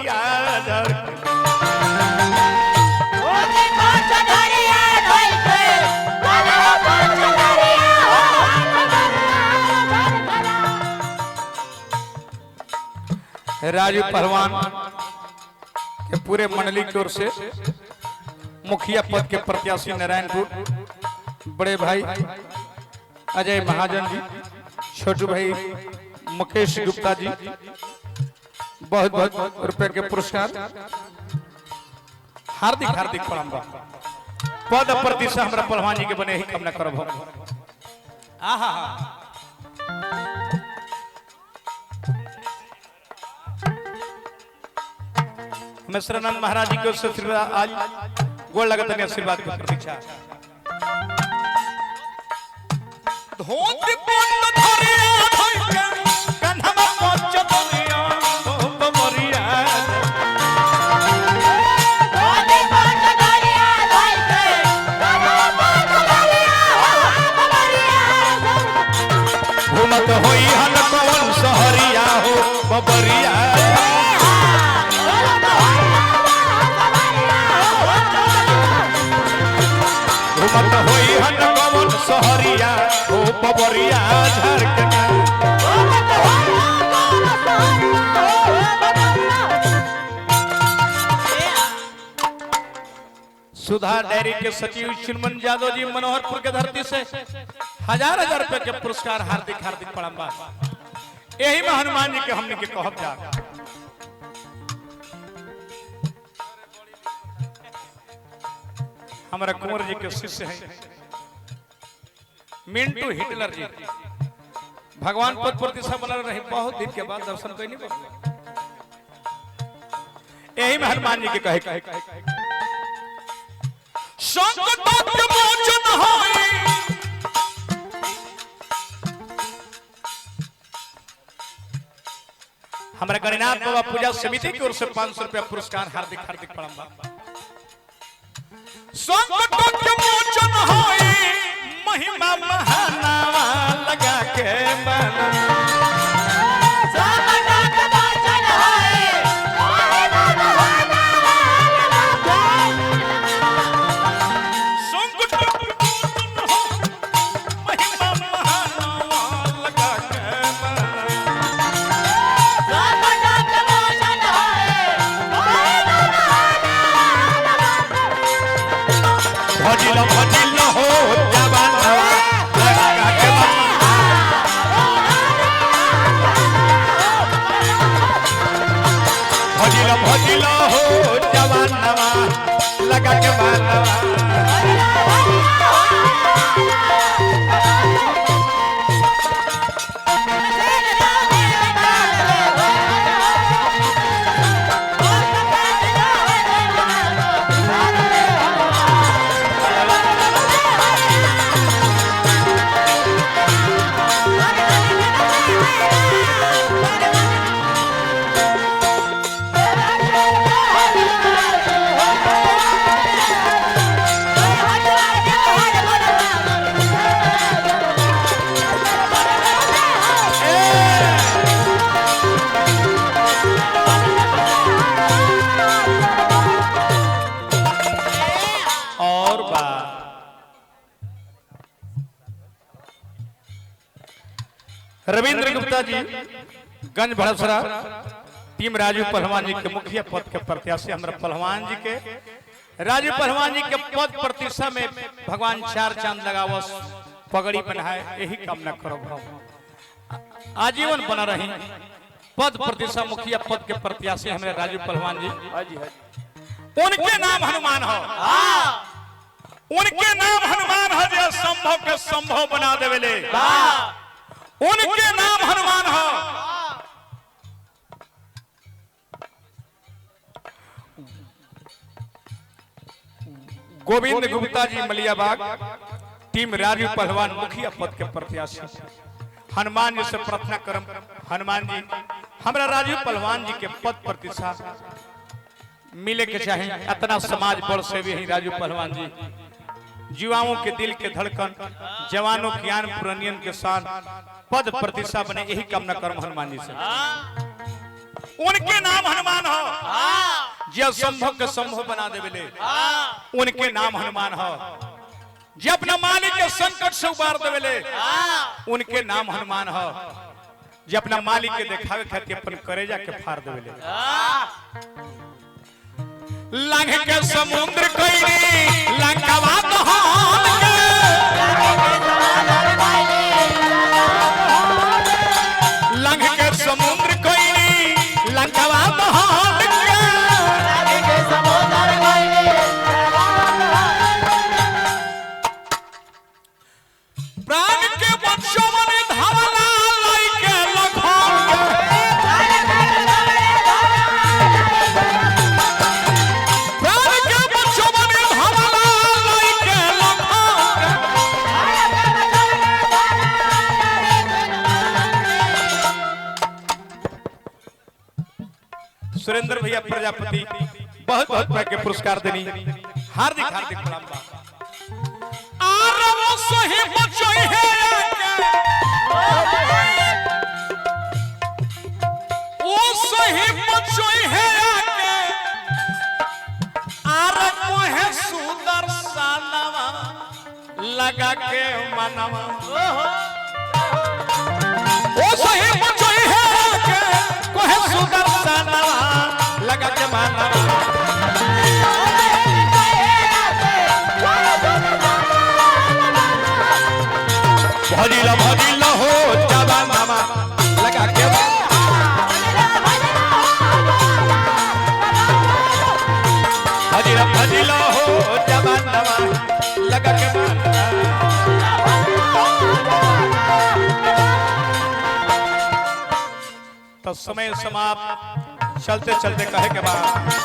बबरिया राजू पहलवान के पूरे मंडली की ओर से मुखिया पद के प्रत्याशी नारायणपुर बड़े भाई अजय महाजन जी, छोटू भाई मुकेश गुप्ता जी, बहुत बहुत रुपए के पुरस्कार। हार्दिक हार्दिक प्रणाम। पद प्रतिष्ठा हमारा पहलवान जी के बने ही कामना करब। आहा मिश्रानंद महाराज जी को से आज गोड़ लगता है आशीर्वाद की प्रतीक्षा। धोती बंद धरिया धइके कन्हवा पहुंच दुनिया ओ बबरिया धोती बंद धरिया धइके कन्हवा पहुंच दुनिया ओ बबरिया घूमत होई हन कौन सहरिया हो बबरिया घूमत होई हन कौन सहरिया ओ बबरिया झारखंड सुधा डेयरी के सचिव चिन्मन यादव जी मनोहरपुर के धरती से 1000 रुपए के पुरस्कार। हार्दिक हार्दिक प्रणाम। यही में हनुमान जी के हमने के कहब जा। हमारा कुंवर जी के शिष्य हैं मिंटू हिटलर जी, भगवान पद प्रतिष्ठा बना रहे, बहुत दिन के बाद दर्शन कोई नहीं। यही में हनुमान जी के कहे संकट के मोचन होई हमारे गणनाथ बाबा पूजा समिति की ओर से 500 रुपया पुरस्कार। हार्दिक हार्दिक प्रणाम। संकट के मोचन होई महिमा महानावा लगा के बना संकट के मोचन होई महिमा महानावा लगा के संकट के मोचन होई महिमा महानावा लगा के बना संकट के मोचन होई भजिल भजिल हो जवान लगा के भजिल भजिल हो जवान लगा के बानवा रविंद्र गुप्ता जी गंज भड़सरा टीम राजू पहलवान जी के मुखिया पद के प्रत्याशी। हमारे पहलवान जी के राजू पहलवान जी के पद प्रतिष्ठा में भगवान 4 चांद लगावस, पगड़ी पहनाए, यही कामना करो आजीवन बना रही। पद प्रतिष्ठा मुखिया पद के प्रत्याशी हमारे राजू पहलवान जी, उनके नाम हनुमान हो। उनके नाम हनुमान हो जो संभव के संभव बना देवेले। उनके नाम हनुमान हो। गोविंद गुप्ता जी मलियाबाग टीम राजू पहलवान मुखिया पद के प्रत्याशी। हनुमान जी से प्रार्थना करम, हनुमान जी हमारा राजू पहलवान जी के पद प्रतिष्ठा मिले के चाहे। इतना समाज बड़ से भी राजू पहलवान जी युवाओं के दिल के धड़कन, जवानों की आन पुरानियन के साथ पद प्रतिष्ठा बने, यही कामना करम हनुमान जी से। उनके नाम हनुमान हो। जो असंभव के संभव बना देवेले उनके नाम हनुमान हो। जो अपना मालिक के संकट से उबार देवेले उनके नाम हनुमान हो। जो अपना मालिक के देखावे खातिर अपन करेजा के फाड़ देवेले। लांघ के समुद्र कईनी लंकावा दहन के, लांघ के समुद्र कईनी लंकावा दहन के, प्राण के बच्चों में धावला लाई के लखन के, प्राण के बच्चों में धावला लाई के लखन के। सुरेंद्र भैया प्रजापति बहुत बहुत पैक के पुरस्कार देनी हार्दिक हार्दिक प्रणाम बा। वो सही बचोई है वो सही बचोई है आर कोहे सुंदर सानवा लगा के मनवा। वो सही बचोई है कोहे सुंदर सानवा लगा के मनवा। भजिला हो जवान मामा लगा के, भजिला हो जवान मामा लगा के। तो समय समाप्त, चलते चलते कहे के बाद